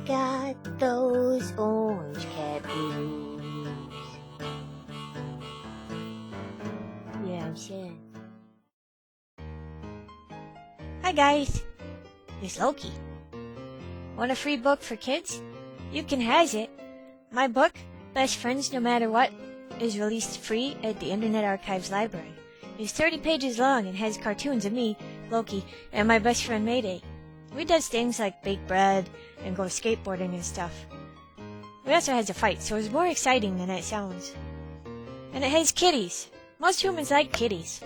got those orange cat blues. Yeah, I'm sad. Hi guys, it's Loki. Want a free book for kids? You can has it. My book, Best Friends No Matter What, is released free at the Internet Archive's library. It's 30 pages long and has cartoons of me, Loki, and my best friend Mayday. We does things like bake bread and go skateboarding and stuff. We also has a fight, so it's more exciting than it sounds. And it has kitties. Most humans like kitties.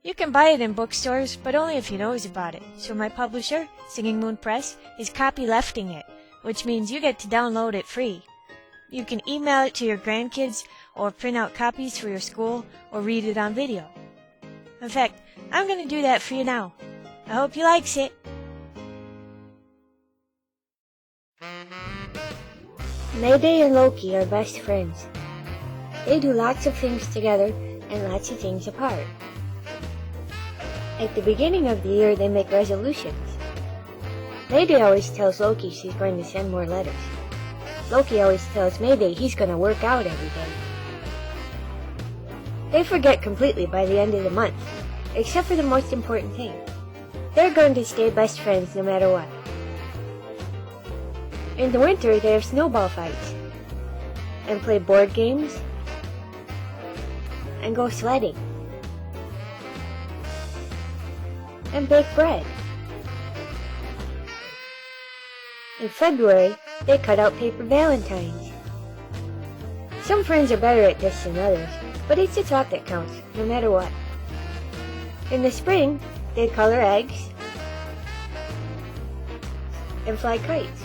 You can buy it in bookstores, but only if you knows about it. So my publisher, Singing Moon Press, is copylefting it, which means you get to download it free. You can email it to your grandkids, or print out copies for your school, or read it on video. In fact, I'm gonna do that for you now. I hope you likes it. Mayday and Loki are best friends. They do lots of things together and lots of things apart. At the beginning of the year, they make resolutions. Mayday always tells Loki she's going to send more letters. Loki always tells Mayday he's going to work out every day. They forget completely by the end of the month, except for the most important thing. They're going to stay best friends no matter what. In the winter, they have snowball fights, and play board games, and go sledding, and bake bread. In February, they cut out paper valentines. Some friends are better at this than others, but it's the thought that counts, no matter what. In the spring, they color eggs and fly kites.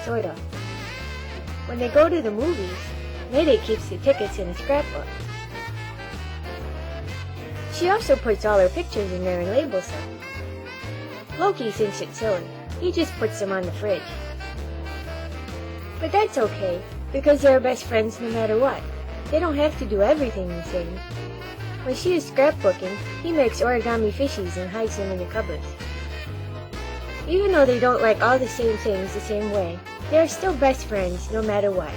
Sort of. When they go to the movies, Mayday keeps the tickets in a scrapbook. She also puts all her pictures in there and labels them. Loki thinks it's silly. He just puts them on the fridge. But that's okay, because they're best friends no matter what. They don't have to do everything the same. When she is scrapbooking, he makes origami fishies and hides them in the cupboards. Even though they don't like all the same things the same way, they are still best friends no matter what.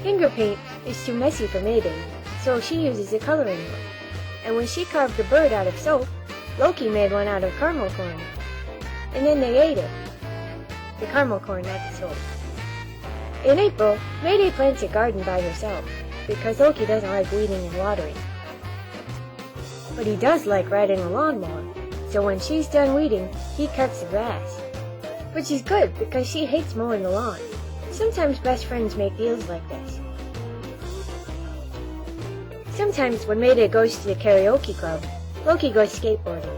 Finger paint is too messy for Mayday, so she uses a coloring book. And when she carved a bird out of soap, Loki made one out of caramel corn. And then they ate it. The caramel corn, not the soap. In April, Mayday plants a garden by herself, because Loki doesn't like weeding and watering. But he does like riding a lawnmower, so when she's done weeding, he cuts the grass. Which is good, because she hates mowing the lawn. Sometimes best friends make deals like this. Sometimes when Mayday goes to the karaoke club, Loki goes skateboarding.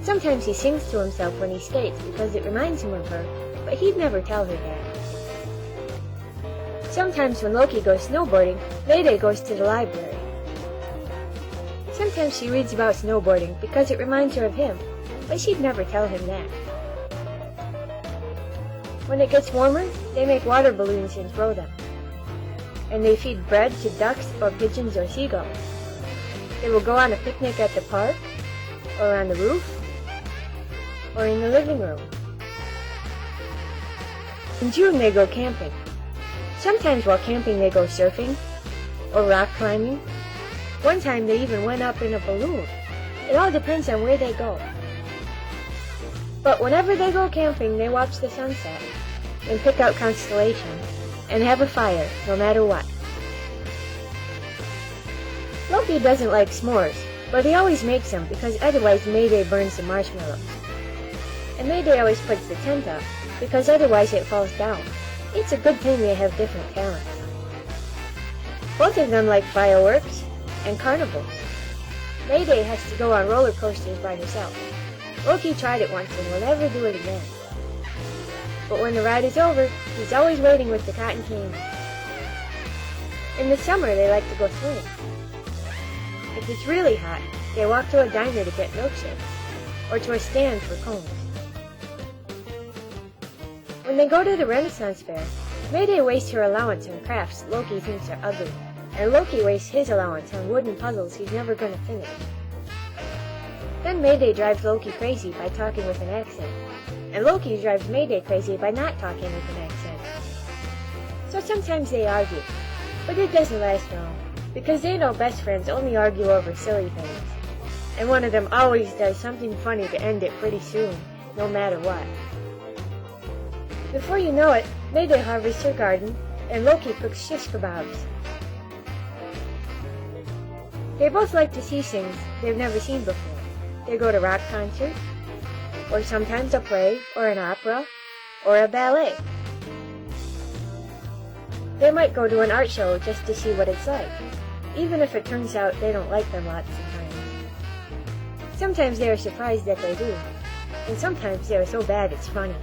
Sometimes he sings to himself when he skates because it reminds him of her, but he'd never tell her that. Sometimes when Loki goes snowboarding, Mayday goes to the library. Sometimes she reads about snowboarding because it reminds her of him, but she'd never tell him that. When it gets warmer, they make water balloons and throw them. And they feed bread to ducks or pigeons or seagulls. They will go on a picnic at the park, or on the roof, or in the living room. In June, they go camping. Sometimes while camping, they go surfing, or rock climbing. One time, they even went up in a balloon. It all depends on where they go. But whenever they go camping, they watch the sunset, and pick out constellations, and have a fire, no matter what. Loki doesn't like s'mores, but he always makes them because otherwise Mayday burns the marshmallows. And Mayday always puts the tent up, because otherwise it falls down. It's a good thing they have different talents. Both of them like fireworks and carnivals. Mayday has to go on roller coasters by herself. Loki tried it once and will never do it again. But when the ride is over, he's always waiting with the cotton candy. In the summer, they like to go swimming. If it's really hot, they walk to a diner to get milkshakes, or to a stand for cones. When they go to the Renaissance Fair, Mayday wastes her allowance on crafts Loki thinks are ugly, and Loki wastes his allowance on wooden puzzles he's never going to finish. Then Mayday drives Loki crazy by talking with an accent, and Loki drives Mayday crazy by not talking with an accent. So sometimes they argue, but it doesn't last long, because they know best friends only argue over silly things. And one of them always does something funny to end it pretty soon, no matter what. Before you know it, Mayday harvests her garden, and Loki cooks shish kebabs. They both like to see things they've never seen before. They go to rock concerts, or sometimes a play, or an opera, or a ballet. They might go to an art show just to see what it's like, even if it turns out they don't like them lots of times. Sometimes they are surprised that they do, and sometimes they are so bad it's funny.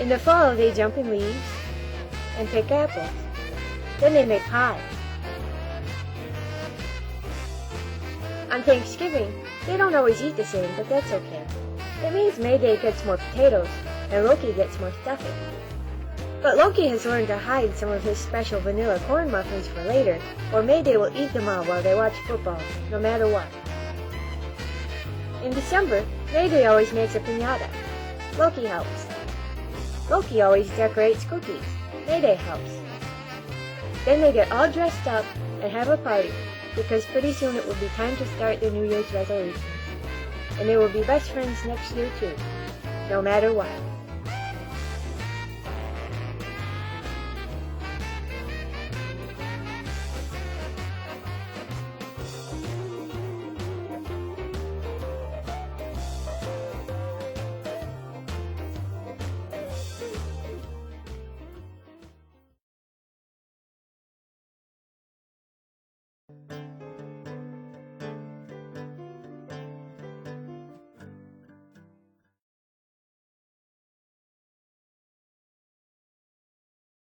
In the fall, they jump in leaves and pick apples. Then they make pie. On Thanksgiving, they don't always eat the same, but that's okay. It means Mayday gets more potatoes, and Loki gets more stuffing. But Loki has learned to hide some of his special vanilla corn muffins for later, or Mayday will eat them all while they watch football, no matter what. In December, Mayday always makes a piñata. Loki helps. Loki always decorates cookies. Mayday helps. Then they get all dressed up and have a party, because pretty soon it will be time to start their New Year's resolutions. And they will be best friends next year too, no matter what.